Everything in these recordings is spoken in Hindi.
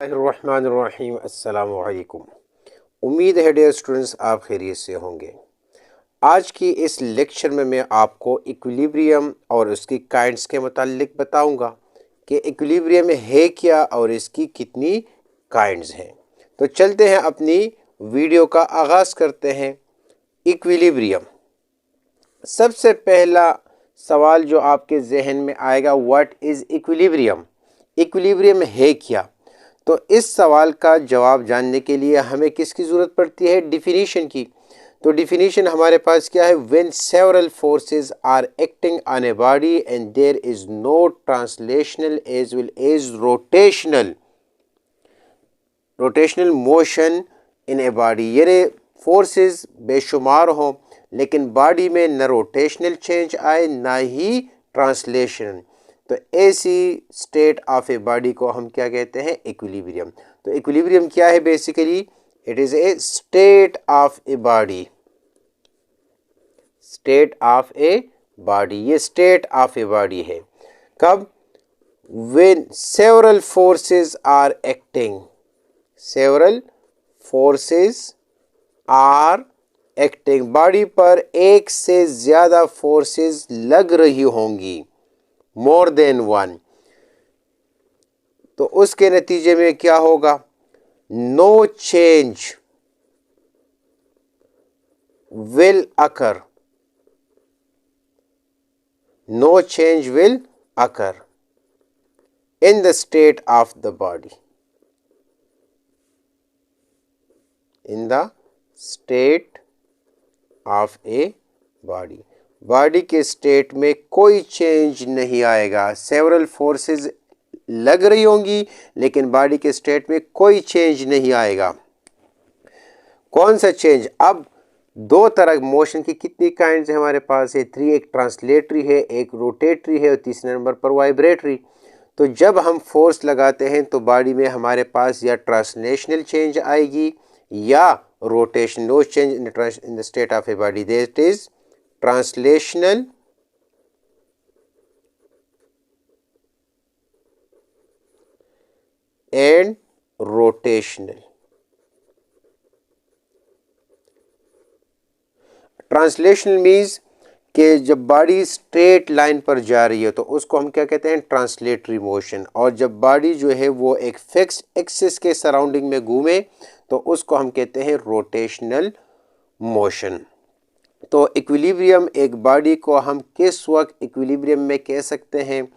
रहमानिर्रहीम। अस्सलाम वालेकुम। उम्मीद है डियर स्टूडेंट्स आप खैरियत से होंगे। आज की इस लेक्चर में मैं आपको इक्विलिब्रियम और उसकी काइंड्स के मुतालिक बताऊंगा कि इक्विलिब्रियम है क्या और इसकी कितनी काइंड्स हैं। तो चलते हैं अपनी वीडियो का आगाज़ करते हैं। इक्विलिब्रियम, सबसे पहला सवाल जो आपके जहन में आएगा, व्हाट इज़ इक्विलिब्रियम? इक्विलिब्रियम है क्या? तो इस सवाल का जवाब जानने के लिए हमें किसकी ज़रूरत पड़ती है? डिफिनीशन की। तो डिफिनीशन हमारे पास क्या है? When several forces are acting on a body and there is no translational as well as rotational motion in a body, यानी फोर्सेस बेशुमार हों लेकिन बॉडी में न रोटेशनल चेंज आए ना ही ट्रांसलेशन, तो ऐसी स्टेट ऑफ ए बॉडी को हम क्या कहते हैं? इक्विलिब्रियम। तो इक्विलिब्रियम क्या है? Basically it is a state of a body. State of a body, ये स्टेट ऑफ ए बॉडी है। कब? When several forces are acting, several forces are acting, body पर एक से ज्यादा फोर्सेस लग रही होंगी, मोर देन वन। तो उसके नतीजे में क्या होगा? No change will occur, no change will occur in the state of the body, in the state of a body, body के स्टेट में कोई चेंज नहीं आएगा। सेवरल फोर्सेस लग रही होंगी लेकिन बॉडी के स्टेट में कोई चेंज नहीं आएगा। कौन सा चेंज? अब दो तरह मोशन की कितनी काइंड्स है हमारे पास है? 3। एक ट्रांसलेटरी है, एक रोटेटरी है और तीसरे नंबर पर वाइब्रेटरी। तो जब हम फोर्स लगाते हैं तो बॉडी में हमारे पास या ट्रांसलेशनल चेंज आएगी या rotation. No change in the state of a body, that is translational and rotational. Translational means कि जब बॉडी स्ट्रेट लाइन पर जा रही है तो उसको हम क्या कहते हैं? Translatory motion. और जब बॉडी जो है वो एक फिक्स एक्सिस के सराउंडिंग में घूमे तो उसको हम कहते हैं रोटेशनल मोशन। तो इक्विलिब्रियम, एक बॉडी को हम किस वक्त इक्विलिब्रियम में कह सकते हैं?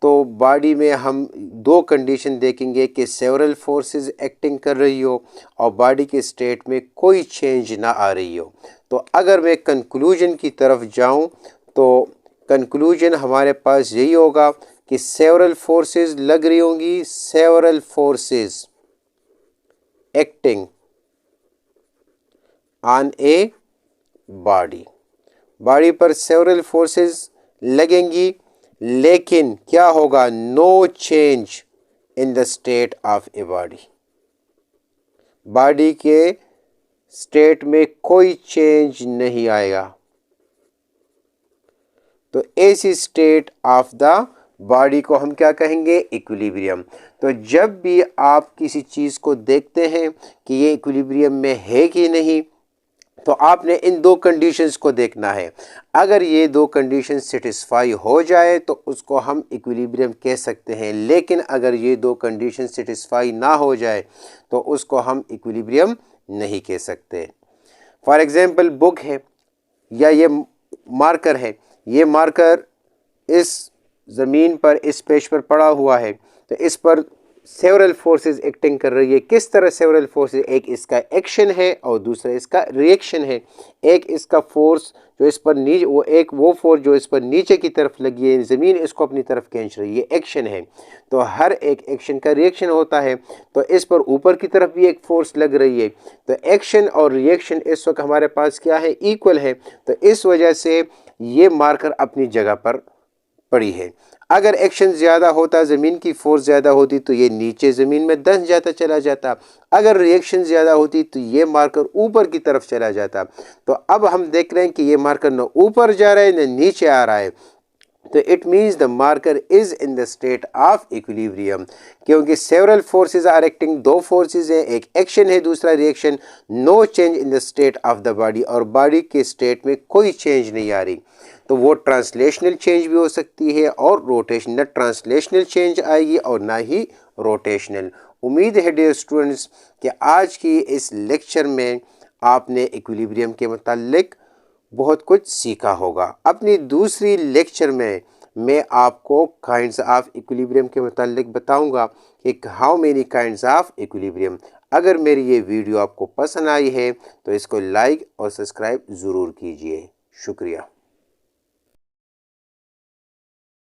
तो बॉडी में हम दो कंडीशन देखेंगे कि सेवरल फोर्सेस एक्टिंग कर रही हो और बॉडी के स्टेट में कोई चेंज ना आ रही हो। तो अगर मैं कंक्लूजन की तरफ जाऊं तो कंक्लूजन हमारे पास यही होगा कि सेवरल फोर्सेस लग रही होंगी, several forces acting on a body, body पर सेवरल फोर्सेस लगेंगी लेकिन क्या होगा? No change in the state of a body, body के स्टेट में कोई चेंज नहीं आएगा। तो ऐसी स्टेट ऑफ द बॉडी को हम क्या कहेंगे? इक्विलिब्रियम। तो जब भी आप किसी चीज़ को देखते हैं कि ये इक्विलिब्रियम में है कि नहीं, तो आपने इन दो कंडीशंस को देखना है। अगर ये दो कंडीशन सेटिस्फाई हो जाए तो उसको हम इक्विलिब्रियम कह सकते हैं, लेकिन अगर ये दो कंडीशन सेटिस्फाई ना हो जाए तो उसको हम इक्विलिब्रियम नहीं कह सकते। फॉर एग्जांपल बुक है या ये मार्कर है, ये मार्कर इस ज़मीन पर, इस पेज पर पड़ा हुआ है, तो इस पर सेवरल फोर्सेस एक्टिंग कर रही है। किस तरह सेवरल फोर्सेस? एक इसका एक्शन है और दूसरा इसका रिएक्शन है। एक इसका फोर्स जो इस पर नीचे, वो फोर्स जो इस पर नीचे की तरफ लगी है, ज़मीन इसको अपनी तरफ खींच रही है, एक्शन है। तो हर एक एक्शन का रिएक्शन होता है। तो इस पर ऊपर की तरफ भी एक फोर्स लग रही है। तो एक्शन और रिएक्शन इस वक्त हमारे पास क्या है? इक्वल है। तो इस वजह से ये मार्कर अपनी जगह पर पड़ी है। अगर एक्शन ज़्यादा होता, ज़मीन की फोर्स ज़्यादा होती, तो ये नीचे ज़मीन में धंस जाता, चला जाता। अगर रिएक्शन ज़्यादा होती तो ये मार्कर ऊपर की तरफ चला जाता। तो अब हम देख रहे हैं कि ये मार्कर न ऊपर जा रहा है न नीचे आ रहा है। तो it means the marker is in the state of equilibrium, क्योंकि सेवरल फोर्सेस आर एक्टिंग, दो फोर्सेस हैं, एक एक्शन है दूसरा reaction, no change in the state of the body, और बॉडी के स्टेट में कोई चेंज नहीं आ रही। तो वो ट्रांसलेशनल चेंज भी हो सकती है और रोटेशनल, ट्रांसलेशनल चेंज आएगी और ना ही रोटेशनल। उम्मीद है डियर स्टूडेंट्स कि आज की इस लेक्चर में आपने इक्विलिब्रियम के मुतालिक बहुत कुछ सीखा होगा। अपनी दूसरी लेक्चर में मैं आपको काइंड्स ऑफ इक्विलिब्रियम के मुतालिक बताऊंगा कि how many kinds of equilibrium. अगर मेरी ये वीडियो आपको पसंद आई है तो इसको लाइक और सब्सक्राइब ज़रूर कीजिए। शुक्रिया।